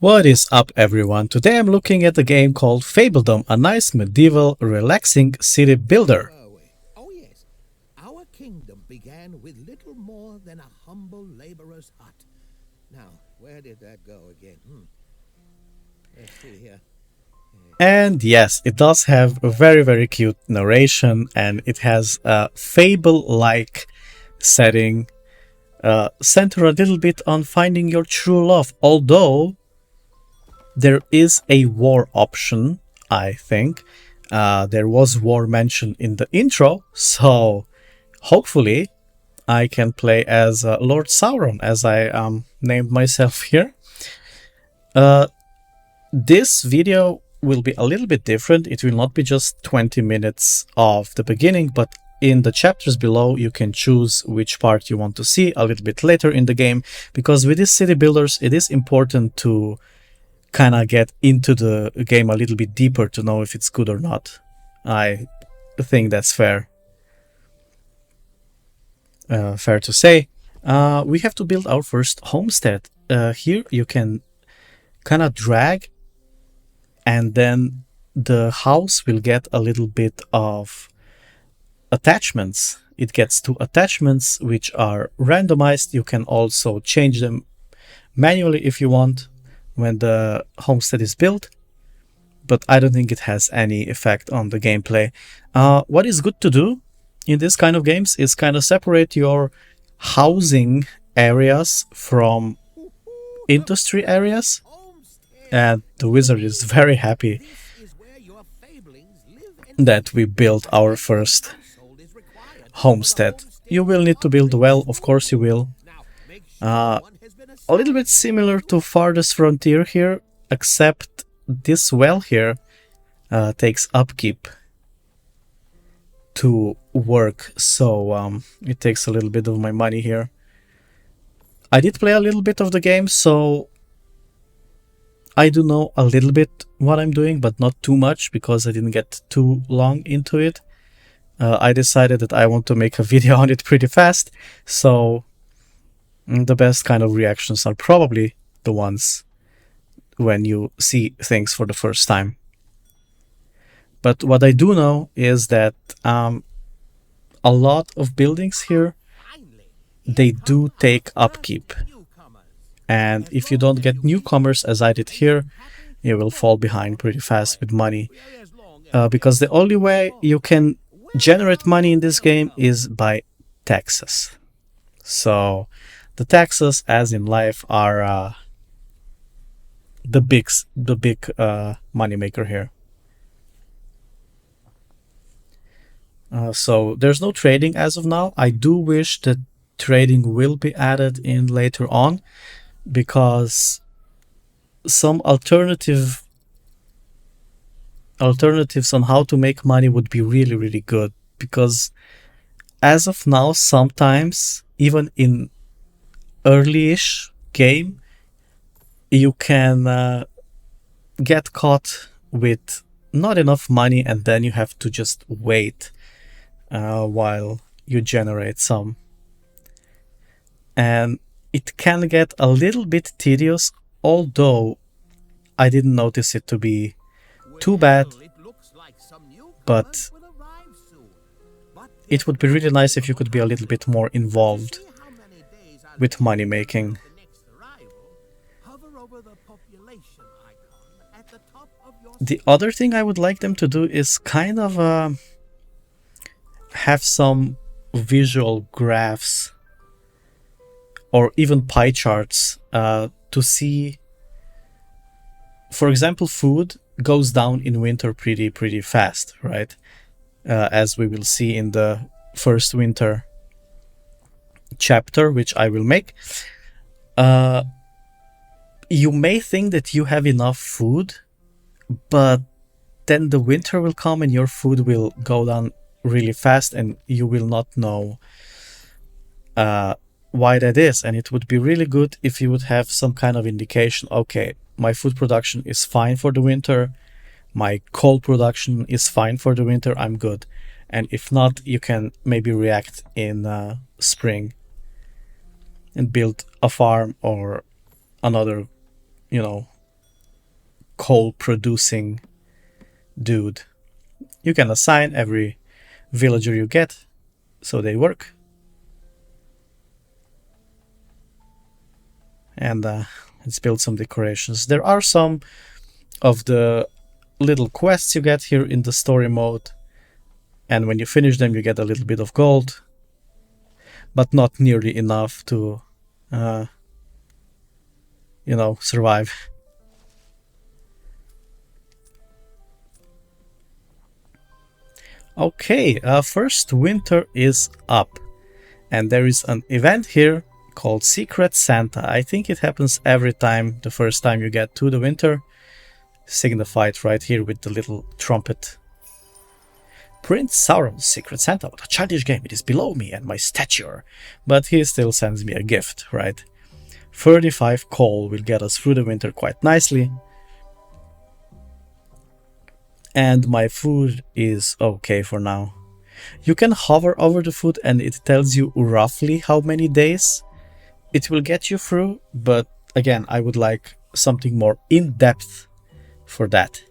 What is up, everyone? Today I'm looking at a game called Fabledom, a nice medieval relaxing city builder. Oh yes, our kingdom began with little more than a humble laborer's hut. Now, where did that go again? Let's see here. And yes, it does have a very cute narration, and it has a fable-like setting, centered a little bit on finding your true love, although there is a war option, I think. There was war mentioned in the intro, so hopefully I can play as Lord Sauron, as I named myself here. This video will be a little bit different. It will not be just 20 minutes of the beginning, but in the chapters below you can choose which part you want to see a little bit later in the game, because with these city builders it is important to kind of get into the game a little bit deeper to know if it's good or not. I think that's fair. Fair to say. We have to build our first homestead. Here you can kind of drag, and then the house will get a little bit of attachments. It gets 2 attachments which are randomized. You can also change them manually if you want when the homestead is built, but I don't think it has any effect on the gameplay. What is good to do in this kind of games is kind of separate your housing areas from industry areas, and the wizard is very happy that we built our first homestead. You will need to build well, of course you will. A little bit similar to Farthest Frontier here, except this well here takes upkeep to work, so it takes a little bit of my money here. I did play a little bit of the game, so I do know a little bit what I'm doing, but not too much, because I didn't get too long into it. I decided that I want to make a video on it pretty fast, so the best kind of reactions are probably the ones when you see things for the first time. But what I do know is that a lot of buildings here, they do take upkeep. And if you don't get newcomers, as I did here, you will fall behind pretty fast with money. Because the only way you can generate money in this game is by taxes. So the taxes, as in life, are the big money maker here. So there's no trading as of now. I do wish that trading will be added in later on, because some alternatives on how to make money would be really good. Because as of now, sometimes even in early-ish game, you can get caught with not enough money, and then you have to just wait while you generate some. And it can get a little bit tedious, although I didn't notice it to be too bad. But it would be really nice if you could be a little bit more involved with money making. The other thing I would like them to do is kind of have some visual graphs or even pie charts to see. For example, food goes down in winter pretty fast, right? As we will see in the first winter chapter, which I will make. You may think that you have enough food, but then the winter will come and your food will go down really fast, and you will not know why that is. And it would be really good if you would have some kind of indication. Okay, my food production is fine for the winter, my coal production is fine for the winter, I'm good. And if not, you can maybe react in spring and build a farm or another, coal producing dude. You can assign every villager you get so they work. And let's build some decorations. There are some of the little quests you get here in the story mode, and when you finish them you get a little bit of gold, but not nearly enough to survive. Okay, first winter is up, and there is an event here called Secret Santa. I think it happens every time, the first time you get to the winter, signified right here with the little trumpet. Prince Sauron's Secret Santa, what a childish game, it is below me and my stature. But he still sends me a gift, right? 35 coal will get us through the winter quite nicely. And my food is okay for now. You can hover over the food and it tells you roughly how many days it will get you through, but again, I would like something more in-depth for that.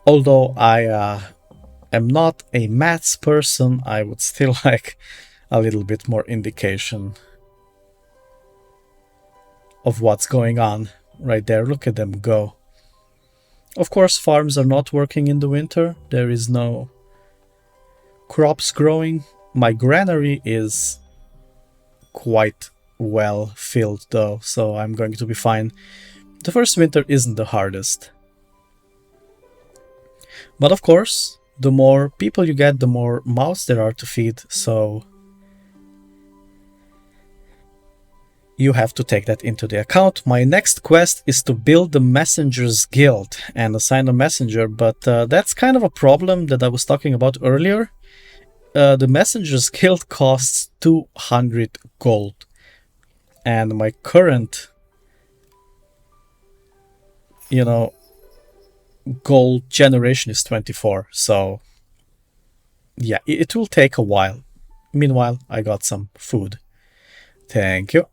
Although I am not a maths person, I would still like a little bit more indication of what's going on right there. Look at them go. Of course, farms are not working in the winter. There is no crops growing. My granary is quite well filled though, so I'm going to be fine. The first winter isn't the hardest. But of course, the more people you get, the more mouths there are to feed, so you have to take that into the account. My next quest is to build the Messengers Guild and assign a messenger, but that's kind of a problem that I was talking about earlier. The Messengers Guild costs 200 gold, and my current, gold generation is 24, so yeah, it will take a while. Meanwhile, I got some food. Thank you.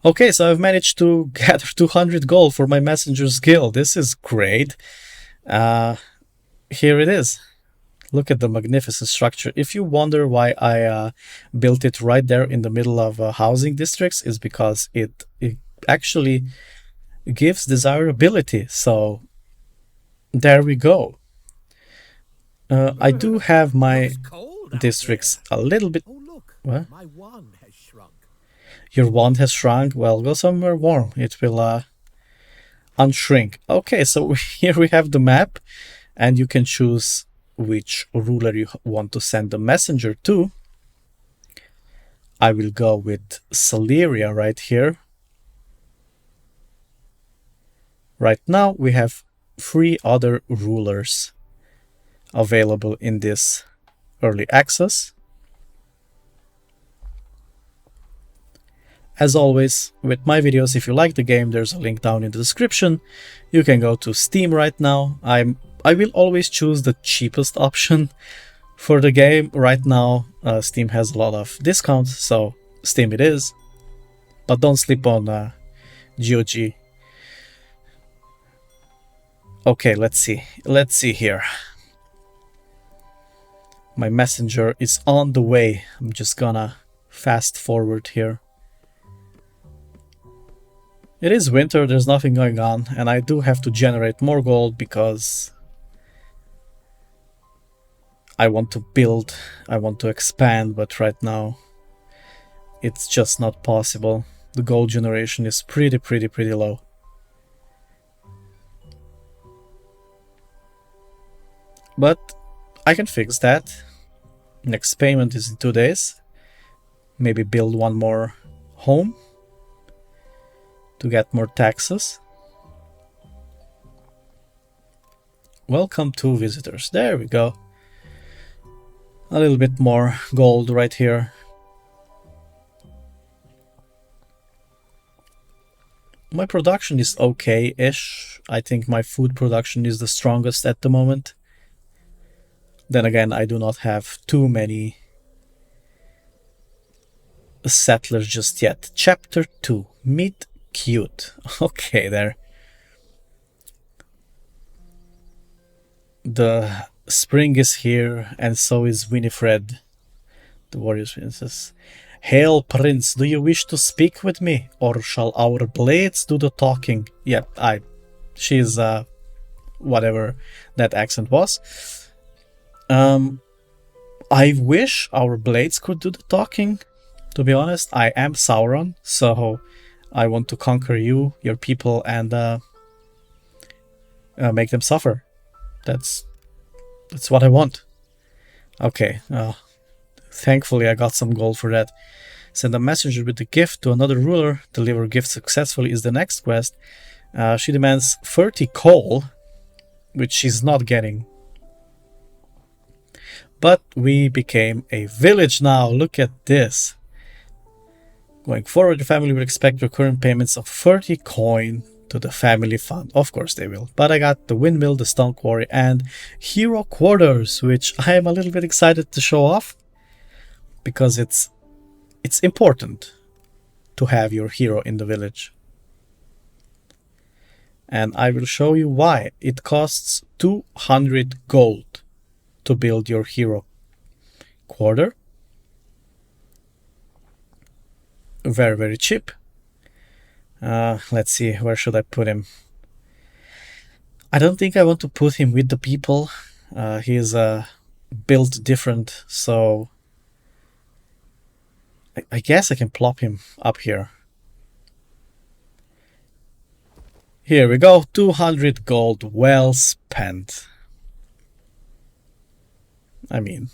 Okay, so I've managed to gather 200 gold for my Messenger's Guild. This is great. Here it is. Look at the magnificent structure. If you wonder why I built it right there in the middle of housing districts, is because it actually gives desirability. So there we go. I do have my districts a little bit... Oh, look, What? my wand has shrunk. Your wand has shrunk? Well, go somewhere warm. It will unshrink. Okay, so here we have the map, and you can choose which ruler you want to send the messenger to. I will go with Celeria right here. Right now we have 3 other rulers available in this early access. As always, with my videos, if you like the game, there's a link down in the description. You can go to Steam right now. I will always choose the cheapest option for the game. Right now, Steam has a lot of discounts, so Steam it is. But don't sleep on GOG. Okay, let's see. Let's see here. My messenger is on the way. I'm just gonna fast forward here. It is winter, there's nothing going on, and I do have to generate more gold because I want to build, I want to expand, but right now it's just not possible. The gold generation is pretty low. But I can fix that. Next payment is in 2 days. Maybe build one more home to get more taxes. Welcome to visitors. There we go. A little bit more gold right here. My production is okay-ish. I think my food production is the strongest at the moment. Then again, I do not have too many settlers just yet. Chapter 2. Meet cute. Okay, there. The spring is here, and so is Winifred, the warrior's princess. Hail, prince, do you wish to speak with me, or shall our blades do the talking? Yep, she's, whatever that accent was. I wish our blades could do the talking, to be honest. I am Sauron, so I want to conquer you, your people, and make them suffer. That's what I want. Okay, thankfully I got some gold for that. Send a messenger with a gift to another ruler. Deliver gift successfully is the next quest. She demands 30 coal, which she's not getting. But we became a village now. Look at this. Going forward, your family will expect recurrent payments of 30 coin to the family fund. Of course they will. But I got the windmill, the stone quarry, and hero quarters, which I am a little bit excited to show off, because it's important to have your hero in the village. And I will show you why. It costs 200 gold to build your hero quarter. Very, very cheap. Let's see, where should I put him? I don't think I want to put him with the people. He's built different, so I guess I can plop him up here. Here we go, 200 gold, well spent. I mean,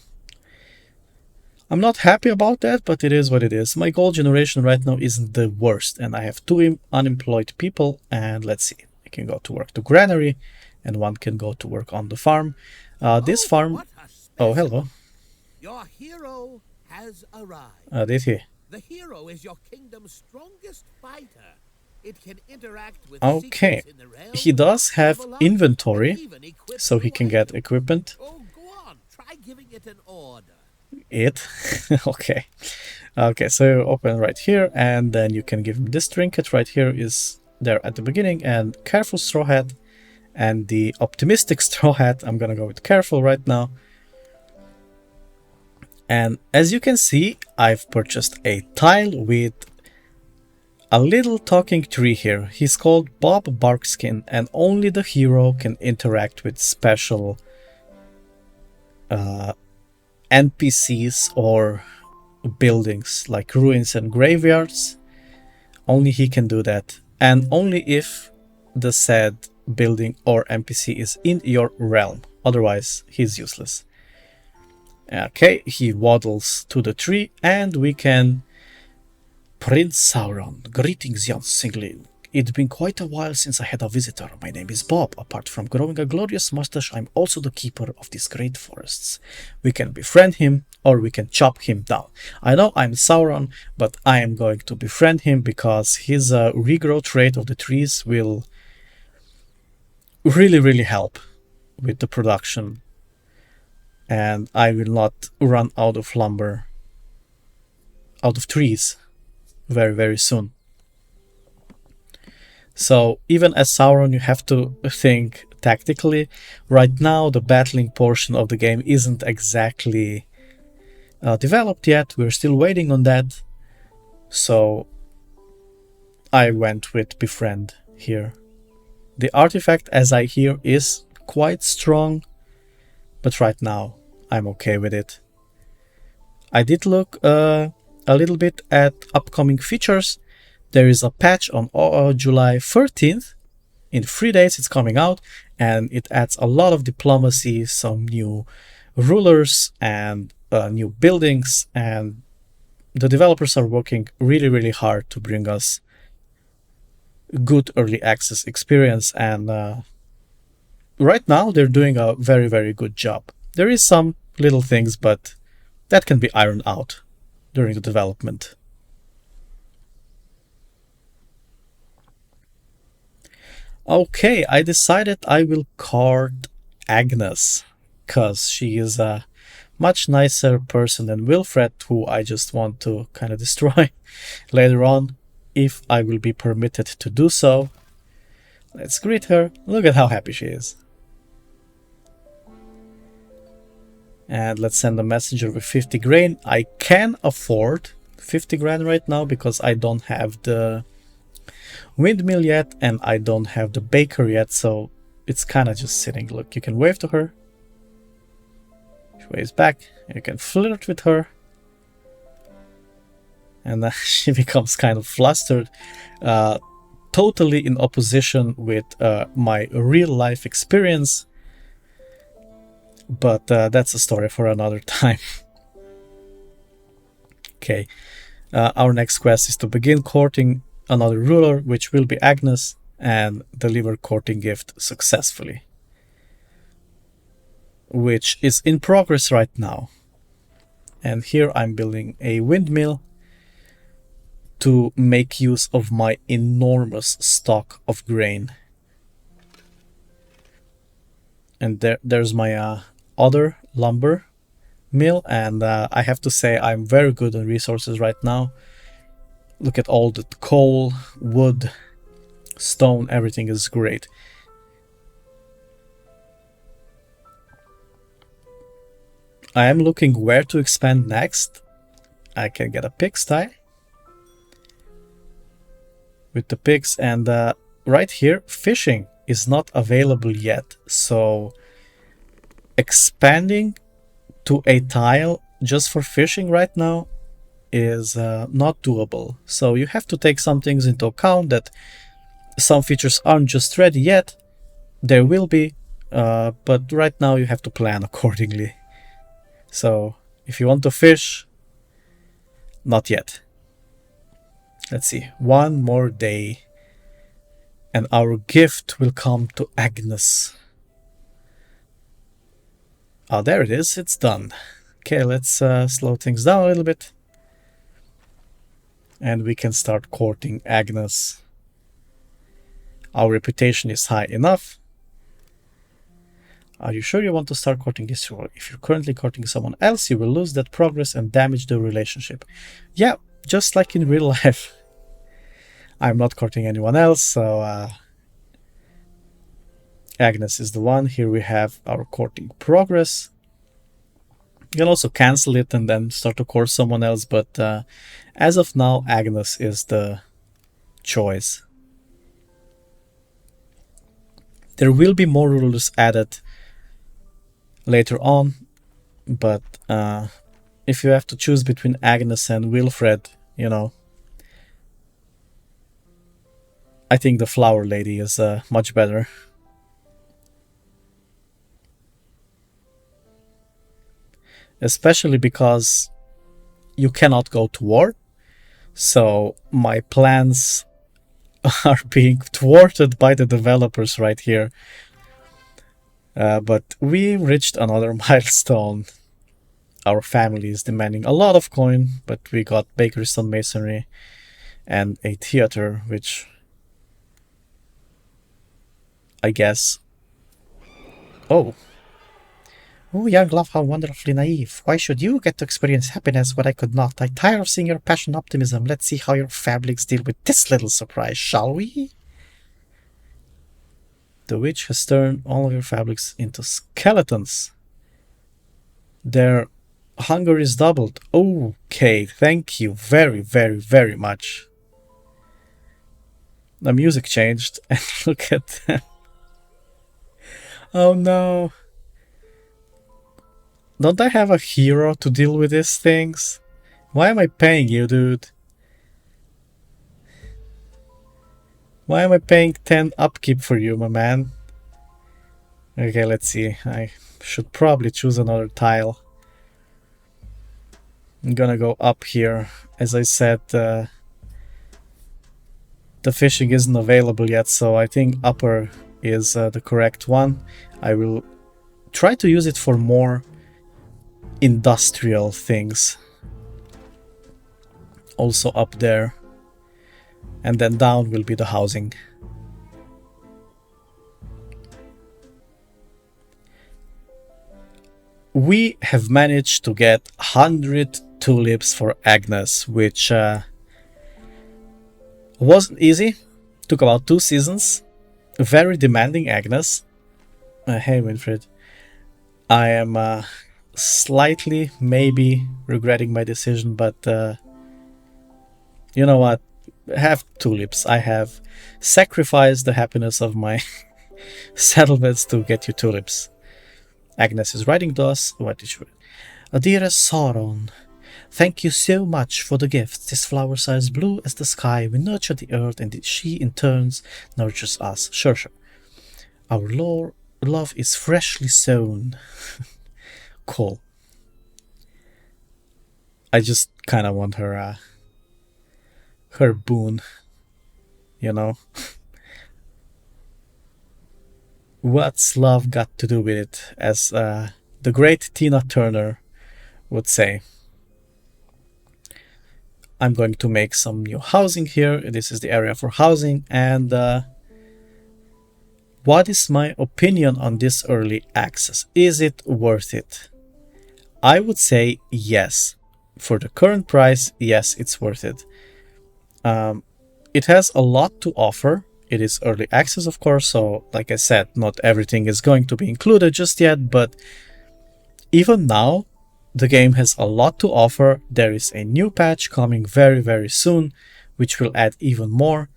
I'm not happy about that, but it is what it is. My gold generation right now isn't the worst, and I have 2 unemployed people, and let's see. I can go to work to granary, and 1 can go to work on the farm. This farm... Oh, hello. Your hero has arrived. Did he? The hero is your kingdom's strongest fighter. It can interact with Okay. in the realm, He does have level up, inventory, and even equip so he new can get items. equipment. Oh, go on. Try giving it an order. It? Okay. Okay, so open right here, and then you can give him this trinket right here is there at the beginning, and careful straw hat, and the optimistic straw hat. I'm gonna go with careful right now. And as you can see, I've purchased a tile with a little talking tree here. He's called Bob Barkskin, and only the hero can interact with special NPCs or buildings like ruins and graveyards. Only he can do that, and only if the said building or NPC is in your realm. Otherwise, he's useless. Okay, he waddles to the tree, and we can... Prince Sauron, greetings, young singling. It's been quite a while since I had a visitor. My name is Bob. Apart from growing a glorious mustache, I'm also the keeper of these great forests. We can befriend him, or we can chop him down. I know I'm Sauron, but I am going to befriend him because his regrowth rate of the trees will really help with the production. And I will not run out of lumber, out of trees, very soon. So even as Sauron, you have to think tactically. Right now, the battling portion of the game isn't exactly developed yet. We're still waiting on that. So I went with befriend here. The artifact, as I hear, is quite strong, but right now I'm okay with it. I did look a little bit at upcoming features. There is a patch on July 13th. In 3 days it's coming out, and it adds a lot of diplomacy, some new rulers and new buildings, and the developers are working really hard to bring us good early access experience, and right now they're doing a very good job. There is some little things, but that can be ironed out during the development. Okay, I decided I will card Agnes, because she is much nicer person than Wilfred, who I just want to kind of destroy later on, if I will be permitted to do so. Let's greet her. Look at how happy she is. And let's send a messenger with 50 grain. I can afford 50 grand right now because I don't have the windmill yet and I don't have the baker yet, so it's kind of just sitting. Look, you can wave to her. She waves back. You can flirt with her. And she becomes kind of flustered. Totally in opposition with my real life experience. But that's a story for another time. Okay. Our next quest is to begin courting another ruler, which will be Agnes, and deliver courting gift successfully. Which is in progress right now. And here I'm building a windmill to make use of my enormous stock of grain. And there's my other lumber mill, and I have to say I'm very good on resources right now. Look at all the coal, wood, stone, everything is great. I am looking where to expand next. I can get a pigsty with the pigs, and right here fishing is not available yet, so expanding to a tile just for fishing right now is not doable. So you have to take some things into account, that some features aren't just ready yet. There will be, but right now you have to plan accordingly. So if you want to fish, not yet. Let's see, one more day and our gift will come to Agnes. Oh, there it is, it's done. Okay, let's slow things down a little bit. And we can start courting Agnes. Our reputation is high enough. Are you sure you want to start courting this role? If you're currently courting someone else, you will lose that progress and damage the relationship. Yeah, just like in real life. I'm not courting anyone else, so Agnes is the one. Here we have our courting progress. You can also cancel it and then start to court someone else, but as of now, Agnes is the choice. There will be more rulers added later on, but if you have to choose between Agnes and Wilfred, you know, I think the flower lady is much better. Especially because you cannot go to war, so my plans are being thwarted by the developers right here. But we reached another milestone. Our family is demanding a lot of coin, but we got bakery, stonemasonry, and a theater, which I guess... Oh, young love, how wonderfully naive. Why should you get to experience happiness when I could not? I tire of seeing your passion optimism. Let's see how your fablics deal with this little surprise, shall we? The witch has turned all of your fabrics into skeletons. Their hunger is doubled. Okay, thank you very, very, very much. The music changed, and look at them. Oh no. Don't I have a hero to deal with these things? Why am I paying you, dude? Why am I paying 10 upkeep for you, my man? Okay, let's see. I should probably choose another tile. I'm gonna go up here. As I said, the fishing isn't available yet, so I think upper is the correct one. I will try to use it for more industrial things. Also up there. And then down will be the housing. we have managed to get 100 tulips for Agnes, which wasn't easy. Took about 2 seasons. Very demanding Agnes. Hey Winfred. I am slightly maybe regretting my decision, but you know what? Have tulips. I have sacrificed the happiness of my settlements to get you tulips. Agnes is writing to us. What did she write? Dearest Sauron, thank you so much for the gifts. This flowers are as blue as the sky. We nurture the earth, and she in turns nurtures us. Sure. Our love is freshly sown. Cool. I just kind of want her boon, you know. What's love got to do with it, as the great Tina Turner would say. I'm going to make some new housing here. This is the area for housing. And what is my opinion on this early access? Is it worth it? I would say yes. For the current price, yes, it's worth it. It has a lot to offer. It is early access, of course, so like I said, not everything is going to be included just yet, but even now, the game has a lot to offer. There is a new patch coming very soon, which will add even more.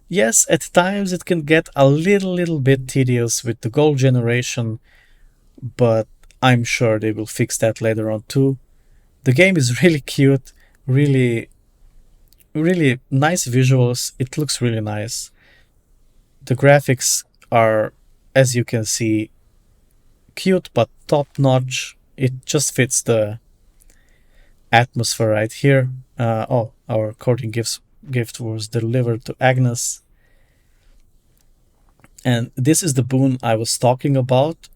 Yes, at times it can get a little bit tedious with the gold generation, but I'm sure they will fix that later on too. The game is really cute, really nice visuals. It looks really nice. The graphics are, as you can see, cute but top-notch. It just fits the atmosphere right here. Our courting gift was delivered to Agnes. And this is the boon I was talking about.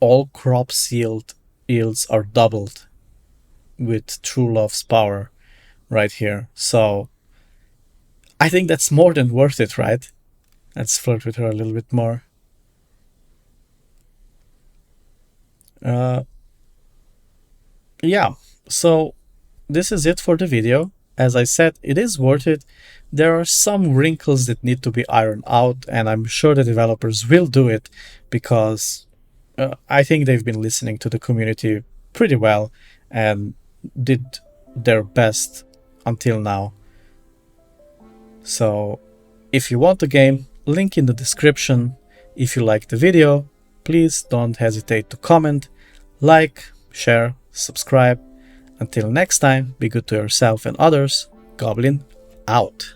All crops yields are doubled with True Love's power right here. So I think that's more than worth it, right? Let's flirt with her a little bit more. Yeah, so this is it for the video. As I said, it is worth it. There are some wrinkles that need to be ironed out, and I'm sure the developers will do it because I think they've been listening to the community pretty well and did their best until now. So if you want the game, link in the description. If you like the video, please don't hesitate to comment, like, share, subscribe. Until next time, be good to yourself and others. Goblin out.